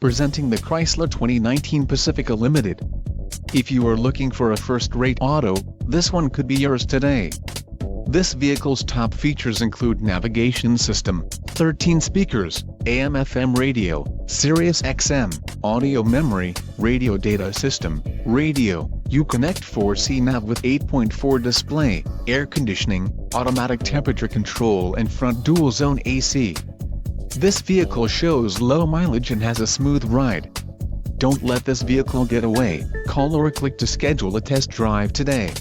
Presenting the Chrysler 2019 Pacifica Limited. If you are looking for a first-rate auto, this one could be yours today. This vehicle's top features include navigation system, 13 speakers, AM/FM radio, Sirius XM, audio memory, radio data system, radio, Uconnect 4C nav with 8.4 display, air conditioning, automatic temperature control and front dual-zone AC. This vehicle shows low mileage and has a smooth ride. Don't let this vehicle get away. Call or click to schedule a test drive today.